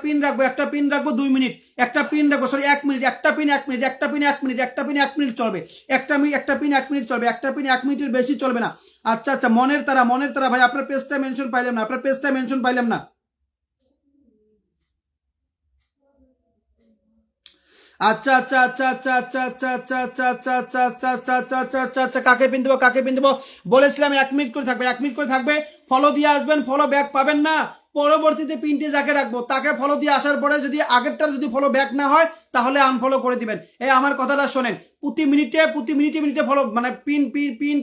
Pin রাখবো, একটা pin রাখবো 2 মিনিট, একটা পিন রাখবো সরি 1 মিনিট, একটা পিন 1 মিনিট, একটা পিন 1 মিনিট, একটা পিন 1 মিনিট চলবে, একটা পিন 1 মিনিট চলবে, একটা পিন 1 মিনিটের বেশি চলবে না। আচ্ছা আচ্ছা, মনের তারা ভাই আপনার পেজটা মেনশন পাইলাম না, আপনার পেজটা মেনশন পাইলাম না। আচ্ছা আচ্ছা আচ্ছা আচ্ছা আচ্ছা আচ্ছা আচ্ছা আচ্ছা আচ্ছা আচ্ছা আচ্ছা আচ্ছা আচ্ছা আচ্ছা আচ্ছা কাকে পিন দেবো, কাকে পিন দেবো বলেছিলাম 1 মিনিট করে থাকবে, 1 মিনিট করে থাকবে, ফলো দিয়ে আসবেন, ফলো ব্যাক পাবেন না, পরবর্তীতে পিনটি যাকে রাখবো তাকে ফলো দিয়ে আসার পরে যদি আগেরটার যদি ফলো ব্যাক না হয় তাহলে আনফলো করে দিবেন। এই আমার কথাটা শোনেন, প্রতি মিনিটে ফলো মানে pin pin pin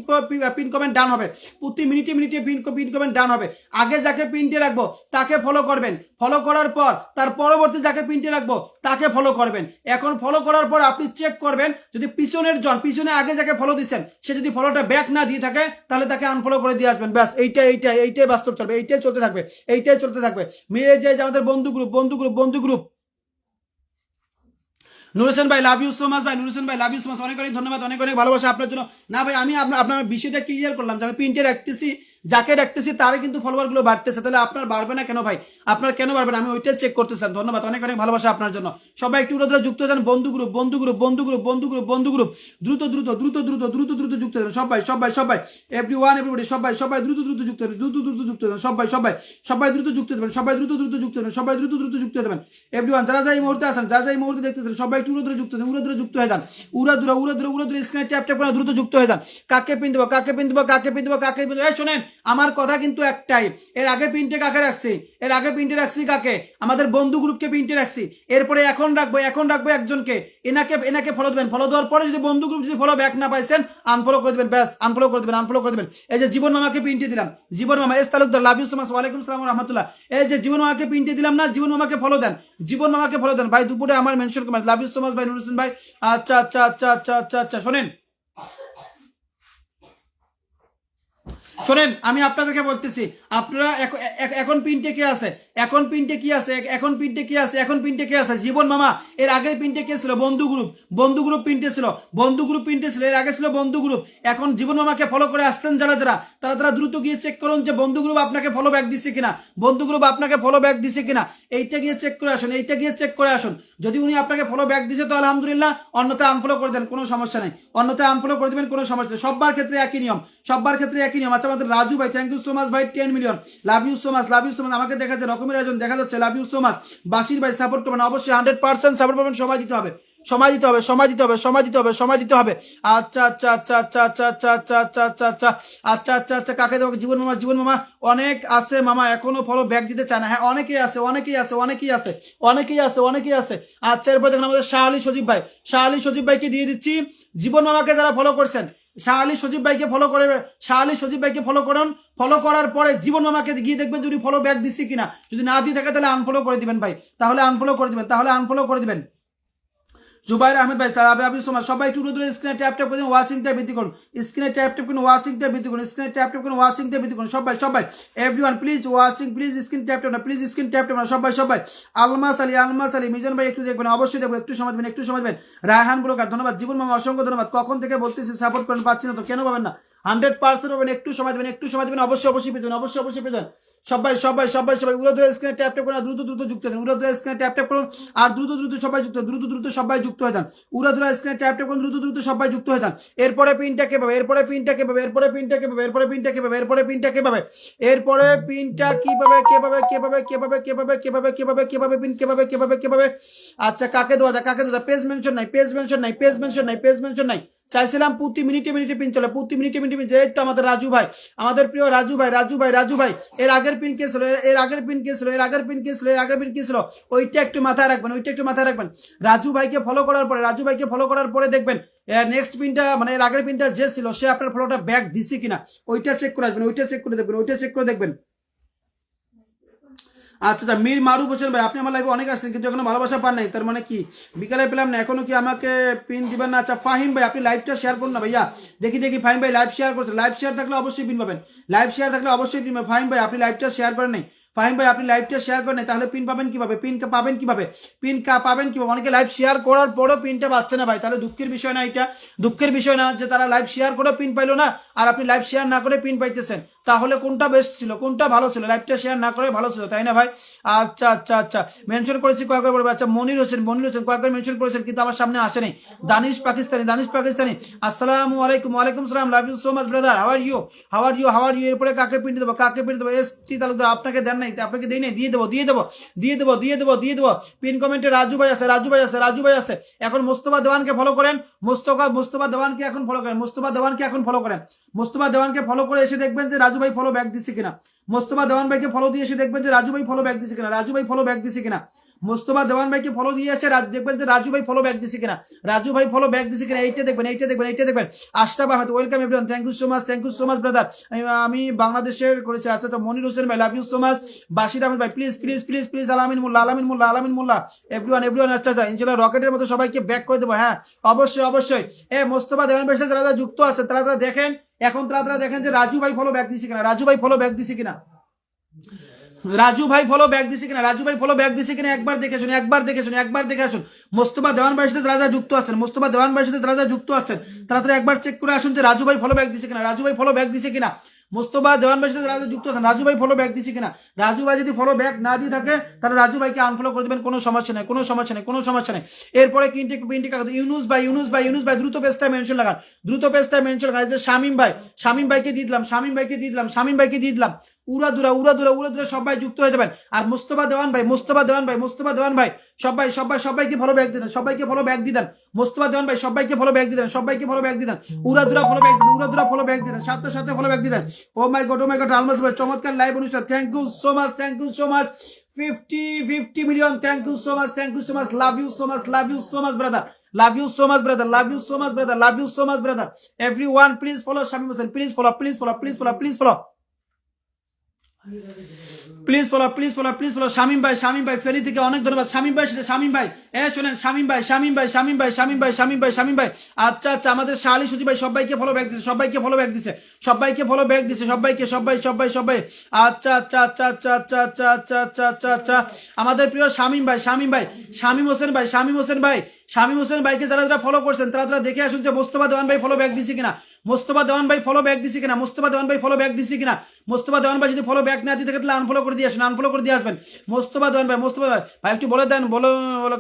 pin comment done হবে, প্রতি মিনিটে পিন কমেন্ট ডান হবে। আগে যাকে পিনটি রাখবো তাকে ফলো করবেন, ফলো করার পর তার পরবর্তী যাকে পিনটি রাখবো তাকে ফলো করবেন। এখন ফলো করার পর আপনি চেক করবেন যদি পিছনে আগে যাকে ফলো দিচ্ছেন সে যদি ফলোটা ব্যাক না দিয়ে থাকে তাহলে তাকে আনফলো করে দিয়ে আসবেন। ব্যাস এইটাই বাস্তব চলবে, এইটাই চলতে থাকবে, এইটাই চলতে থাকবে। মেয়ে যে আমাদের বন্ধু গ্রুপ নুর হোসেন ভাই লাভ ইউ সো মাচ, ভাই নুর হোসেন ভাই লাভ ইউ সো মাচ, অনেক অনেক ধন্যবাদ, অনেক অনেক ভালোবাসা আপনার জন্য। না ভাই আমি আপনার বিষয়টা ক্লিয়ার করলাম যে আমি পিনটে রাখতেছি, যাকে রাখতেছি তারই কিন্তু ফলোয়ার গুলো বাড়তেছে, তাহলে আপনার বাড়বে না কেন ভাই, আপনার কেন বাড়বে না, আমি ওইটাই চেক করতেছিলাম। ধন্যবাদ, অনেক অনেক ভালোবাসা আপনার জন্য। সবাই একটু যুক্ত হয়ে যান, বন্ধু গ্রুপ দ্রুত যুক্ত হয়ে যান, সবাই এভরিবডি সবাই দ্রুত যুক্ত হয়ে যান, সবাই দ্রুত যুক্ত হবেন, সবাই দ্রুত যুক্ত হবেন, সবাই দ্রুত যুক্ত হবেন। এভরিওয়ান যারা এই মুহূর্তে আছেন, যারা এই মুহূর্তে দেখতেছেন সবাই একটু যুক্ত হন, যুক্ত হয়ে যান, উড়াদুরা স্ক্রিনে ট্যাপ করে দ্রুত যুক্ত হয়ে যান। কাকে পিন দেবো, শোনেন আমার কথা কিন্তু একটাই, এর আগে পিনটে কাকে রাখছি, কাকে আমাদের বন্ধু গ্রুপকে পিনটে রাখছি, এরপরে এখন রাখবো একজনকে, এনাকে ফলো দেবেন, ফলো দেওয়ার পরে যদি বন্ধু গ্রুপ যদি ফলো ব্যাক না পাইছেন আনফলো করে দিবেন, ব্যাস আনফলো করে দিবেন। এই যে জীবন মামাকে পিনটে দিলাম, জীবন মামা S Talukdar love you so much, ওয়ালাইকুম আসসালাম ওয়া রাহমাতুল্লাহ। এই যে জীবন মামাকে পিনটে দিলাম না, জীবন মামাকে ফলো দেন ভাই, দুপুরে আমার মেনশন করবেন, লাভ ইউ সো মাচ ভাই নুর হোসেন ভাই। আচ্ছা শোনেন আমি আপনাদেরকে বলতেছি, আপনারা এখন পিনটে কে আছে, এখন পিনটে কি আছে, জীবন মামা, এর আগের পিনটে কে ছিল, বন্ধু গ্রুপ পিনটে ছিল, এর আগে ছিল বন্ধু গ্রুপ। এখন জীবন মামাকে ফলো করে আসছেন যারা তারা দ্রুত গিয়ে চেক করুন যে বন্ধু গ্রুপ আপনাকে ফলো ব্যাক দিছে কিনা, এইটা গিয়ে চেক করে আসুন, যদি উনি আপনাকে ফলো ব্যাক দিছে তো আলহামদুলিল্লাহ, অন্যথায় আনফলো করে দেন, কোনো সমস্যা নেই, সবার ক্ষেত্রে একই নিয়ম, আচ্ছা আমাদের রাজু ভাই থ্যাংক ইউ সো মাচ ভাই 10 million, love you so much, আমাকে দেখা যাচ্ছে রকমের একজন দেখা যাচ্ছে, লাভ ইউ সো মাচ। বাসির ভাই সাপোর্ট করবেন, অবশ্যই 100% সাপোর্ট করবেন, সময় দিতে হবে। আচ্ছা কাকে দেবো, জীবন মামা অনেক আছে মামা, এখনো ফলো ব্যাক দিতে চায় না, হ্যাঁ অনেকেই আছে। আচ্ছা এরপর দেখুন আমাদের শাহ আলী সজীব ভাইকে দিয়ে দিচ্ছি, জীবন মামাকে যারা ফলো করছেন শাহ আলী সজীব ভাইকে ফলো করুন, ফলো করার পরে জীবন মামাকে গিয়ে দেখবেন যদি ফলো ব্যাক দিচ্ছি কিনা, যদি না দিয়ে থাকে তাহলে আনফলো করে দিবেন ভাই, তাহলে আনফলো করে দিবেন। জুবাইর আহমেদ ভাই আপনি সবাই একটু স্ক্রিনে ট্যাপ করে দিন, ওয়াচিংটা বৃদ্ধি করুন, স্ক্রিনে ট্যাপ করে ওয়াচিংটা বৃদ্ধি করুন, সবাই এভরিওয়ান প্লিজ স্ক্রিন ট্যাপ না, সবাই আলমাস আলী মিজান ভাই একটু দেখবেন, অবশ্যই দেখবেন, একটু সময় দেবেন। রায়হান ব্লগার ধন্যবাদ, জীবন মামা অসংখ্য ধন্যবাদ, কখন থেকে বলতেছি সাপোর্ট করেন, পাচ্ছি না তো, কেন পাবেন না, 100% পাবেন, একটু সময় দেবেন, অবশ্যই পেয়ে সবাই উড়াদুরা স্ক্রিনে ট্যাপ করুন, দ্রুত যুক্ত হন, উড়াদুরা স্ক্রিনে ট্যাপ করুন আর দ্রুত সবাই যুক্ত হয়ে যান, উড়াদুরা স্ক্রিনে ট্যাপ করুন, দ্রুত সবাই যুক্ত হয়ে যান। এরপরে পিনটা কে পাবে, এরপরে পিনটা কিভাবে, আচ্ছা কাকে দেওয়া যায়, পেজ মেনশন নাই, চাইছিলাম প্রতি মিনিটে পিন চলে, প্রতি মিনিটে এই তো আমাদের রাজু ভাই, আমাদের প্রিয় রাজু ভাই, এর আগের পিন কে ছিল, ওইটা একটু মাথায় রাখবেন, রাজু ভাইকে ফলো করার পরে দেখবেন নেক্সট পিনটা মানে এর আগের পিনটা যে ছিল সে আপনার ফলোটা ব্যাক দিছে কিনা, ওইটা চেক করে আসবেন, ওইটা চেক করে দেখবেন। আচ্ছা মীর মারুফ হোসেন ভাই আপনি আমার লাইভে অনেক আসছেন কিন্তু এখনো ভালোবাসা পান নাই, তার মানে কি বিকালে পেলাম না, এখনো কি আমাকে পিন দিবেন না? আচ্ছা ফাহিম ভাই আপনি লাইভটা শেয়ার করুন না ভাইয়া, দেখি ফাহিম ভাই লাইভ শেয়ার করছেন, লাইভ শেয়ার থাকলে অবশ্যই পিন পাবেন, ফাহিম ভাই আপনি লাইভটা শেয়ার করেন নাই, তাহলে পিন পাবেন কিভাবে, অনেকে লাইভ শেয়ার করার পরও পিনটা পাচ্ছে না ভাই, তাহলে দুঃখের বিষয় না যে তারা লাইভ শেয়ার করে পিন পাইলো না আর আপনি লাইভ শেয়ার না করে পিন পাইতেছেন, তাহলে কোনটা বেস্ট ছিল, কোনটা ভালো ছিল? লাইভটা শেয়ার না করে ভালো ছিল, তাই না ভাই? আচ্ছা আচ্ছা আচ্ছা, মেনশন করেছি কয়েকবার বলবো। আচ্ছা মনির হোসেন কয়েকবার মেনশন করেছেন কিন্তু আমার সামনে আসেনি। দানিশ পাকিস্তানি আসসালামু আলাইকুম। ওয়ালাইকুম সালাম, love you so much brother. How are you? এরপরে কাকে পিন দেবো? এসটি তালুকদার, আপনাকে দেন নাই, আপনাকে দেই নাই, দিয়ে দেবো। পিন কমেন্টে রাজু ভাই আছে। এখন মোস্তফা দেওয়ানকে ফলো করেন। মোস্তফা দেওয়ানকে এখন ফলো করেন। মোস্তফা দেওয়ানকে ফলো করে এসে দেখবেন যে রাজু ভাই ফলো ব্যাক দিচ্ছে কিনা। মোস্তফা দেওয়ান ভাইকে ফলো দিয়ে এসে দেখবেন যে রাজু ভাই ফলো ব্যাক দিচ্ছে কিনা। মোস্তফা দেওয়ান ভাইকে ফলো দিয়ে এসে দেখবেন যে রাজু ভাই ফলো ব্যাক দিচ্ছে কিনা। এইটা দেখবেন। Ashraf Ahmed, welcome everyone, thank you so much brother. আমি বাংলাদেশের করেছি। আচ্ছা, মনির হোসেন ভাই, love you so much. Bashir Ahmed ভাই, প্লিজ আলামিন মোল্লা এভরিওয়ান। আচ্ছা, ইনশাআল্লাহ রকেটের মতো সবাইকে ব্যাক করে দেবো। হ্যাঁ, অবশ্যই। মোস্তফা দেওয়ান ভাই যারা যুক্ত আছে তারা দেখেন, এখন তারা দেখেন যে রাজু ভাই ফলো ব্যাক দিচ্ছে কিনা। রাজু ভাই ফলো ব্যাক দিচ্ছে কিনা একবার দেখে আসুন। মোস্তফা দেওয়ান ভাইয়ের সাথে যারা যুক্ত আছেন তারা একবার চেক করে আসুন যে রাজু ভাই ফলো ব্যাক দিচ্ছে কিনা। মোস্তফা দেওয়ান ভাইয়ের সাথে যারা যুক্ত আছেন, রাজু ভাই ফলো ব্যাক দিচ্ছে কিনা। রাজু ভাই যদি ফলো ব্যাক না দিয়ে থাকে তাহলে রাজু ভাইকে আনফলো করে দেবেন, কোনো সমস্যা নেই। এরপরে পিনটি কাগজ ইউনুস ভাই দ্রুত পেজটা মেনশন লাগান। যে শামিম ভাইকে দিয়ে দিলাম। উড়াদুরা সবাই যুক্ত হয়ে যাবেন। আর মোস্তফা দেওয়ান ভাই সবাইকে ফলো ব্যাক দিলেন। মোস্তফা দেওয়ান ভাই সবাইকে ফলো ব্যাক দিলেন। উড়াদুরা ফলো ব্যাক দিলেন। সাথে ফলো ব্যাক দিলেন। ও মাই গড আলমাস ভাই, চমৎকার লাইভ অনুষ্ঠান। Thank you so much 50 million. Thank you so much. Love you so much brother. Everyone please follow Shamim Hossain. Please follow. Shamim ভাই ফেনী থেকে অনেক ধন্যবাদ। শামিম ভাই শোনেন, শামিম ভাই। আচ্ছা, আমাদের শালি সুজি ভাই সবাইকে ফলো ব্যাক দিছে। সবাই। আচ্ছা। আমাদের প্রিয় শামিম হোসেন ভাইকে যারা ফলো করছেন তারা দেখে আসুন যে মোস্তফা দেওয়ান ভাই ফলো ব্যাক দিছে কিনা। মোস্তফা দেওয়ান ভাই যদি ফলো ব্যাক না দিতে তাহলে আনফলো করে দিয়ে আসবেন। মোস্তফা দেওয়ান ভাই একটু বলে দেন, বলো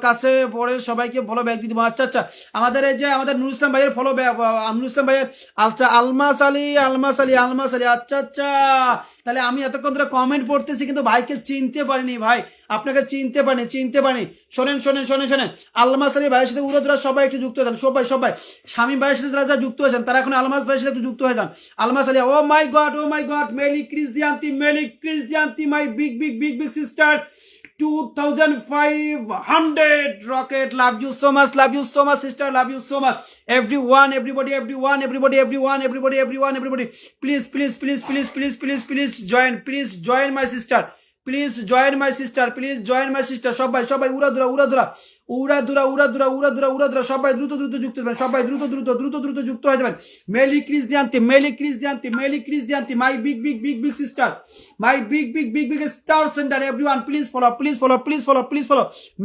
কাছে পরে সবাইকে ফলো ব্যাক দিয়ে দিব। আচ্ছা, আমাদের এই যে আমাদের নুর ইসলাম ভাইয়ের ফলো ব্যাক, নুর ইসলাম ভাইয়ের। আচ্ছা, আলমাস আলী। আচ্ছা, তাহলে আমি এতক্ষণ ধরে কমেন্ট পড়তেছি কিন্তু ভাইকে চিনতে পারিনি। ভাই আপনাকে চিনতে পারিনি। শোনেন। আলমাস আলী ভাইয়ের সাথে উড়াদুরা সবাই একটু যুক্ত হয়ে যান। সবাই শামিম ভাইয়ের সাথে যারা যুক্ত হয়েছেন তারা এখন আলমাস ভাইয়ের সাথে একটু যুক্ত হয়ে যান। Almas Ali, oh my god Meli Krisdiyanti my big sister 2500 rocket. Love you so much sister. Love you so much everyone. Please join my sister. সবাই উড়াদুরা সবাই দ্রুত যুক্ত হবেন। দ্রুত যুক্ত হয়ে যাবেন। Meli Krisdiyanti my big sister, my big star centre. Everyone please follow.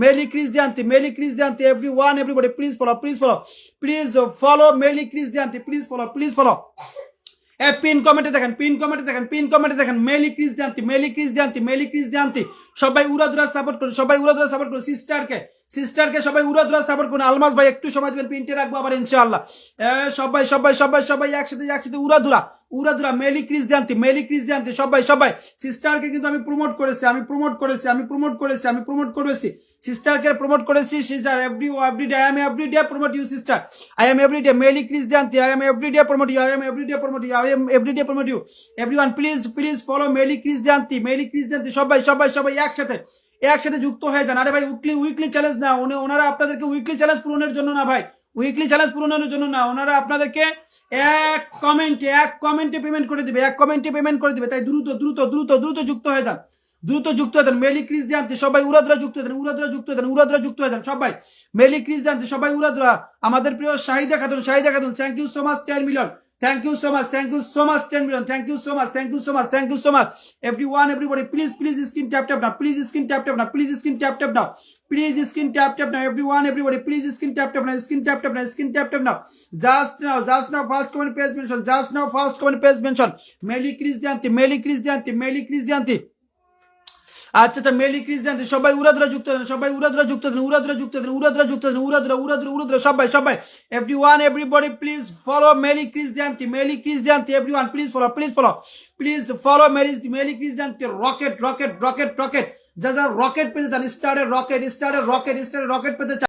Meli Krisdiyanti everyone, everybody please follow. Meli Krisdiyanti please follow. Pin কমেন্টে দেখেন মেলি ক্রিসদিয়ান্তি। সবাই উড়াদুরা সাপোর্ট করুন। সিস্টারকে সবাই উড়াদুরা সাপোর্ট করুন। আলমাস ভাই একটু সময় দিবেন, পিনটে রাখবো আবার ইনশাআল্লাহ। সবাই একসাথে উড়াদুরা মেলি ক্রিসদিয়ান্তি সবাই। সিস্টারকে কিন্তু আমি প্রমোট করেছি। সিস্টারকে প্রমোট করেছি। Sister everyday I am everyday promote you sister. I am everyday Meli Krisdiyanti. I am everyday promote you. Everyone please follow Meli Krisdiyanti. সবাই একসাথে যুক্ত হয়ে যান। আরে ভাই উইকলি চ্যালেঞ্জ না, ওনারা আপনাদেরকে উইকলি চ্যালেঞ্জ পূরণের জন্য না ভাই, ওনারা আপনাদেরকে এক কমেন্টে পেমেন্ট করে দিবে। তাই দ্রুত যুক্ত হয়ে যান। মেলি ক্রিসদিয়ান্তি সবাই উড়াদুরা যুক্ত হয়ে যান। সবাই মেলি ক্রিসদিয়ান্তি সবাই উড়াদুরা। আমাদের প্রিয় Shahida Khatun, thank you so much 10 million. Thank you so much. Thank you so much. 10 million. Thank you so much. Thank you so much. Thank you so much. Everyone, everybody, please skin tap now. Please skin tap now. Please skin tap now. Please skin tap now. Everyone, everybody, please skin tap now. Skin tap now. Skin tap now. Just now, first comment page mention. Just now, first comment page mention. Meli Christianti, Meli Christianti, Meli Christianti. আচ্ছা মেলি ক্রিস্টিয়ানটি সবাই উড়াদরা যুক্ত দেন, সবাই উড়াদরা যুক্ত দেন, উড়াদরা যুক্ত দেন, উড়াদরা যুক্ত দেন, উড়াদরা সবাই everyone everybody please follow মেলি ক্রিস্টিয়ানটি, মেলি ক্রিস্টিয়ানটি এভরিওয়ান প্লিজ ফলো মেলি ক্রিস্টিয়ানটি। রকেট যারা রকেট পেতে চান, স্টারের রকেট পেতে চান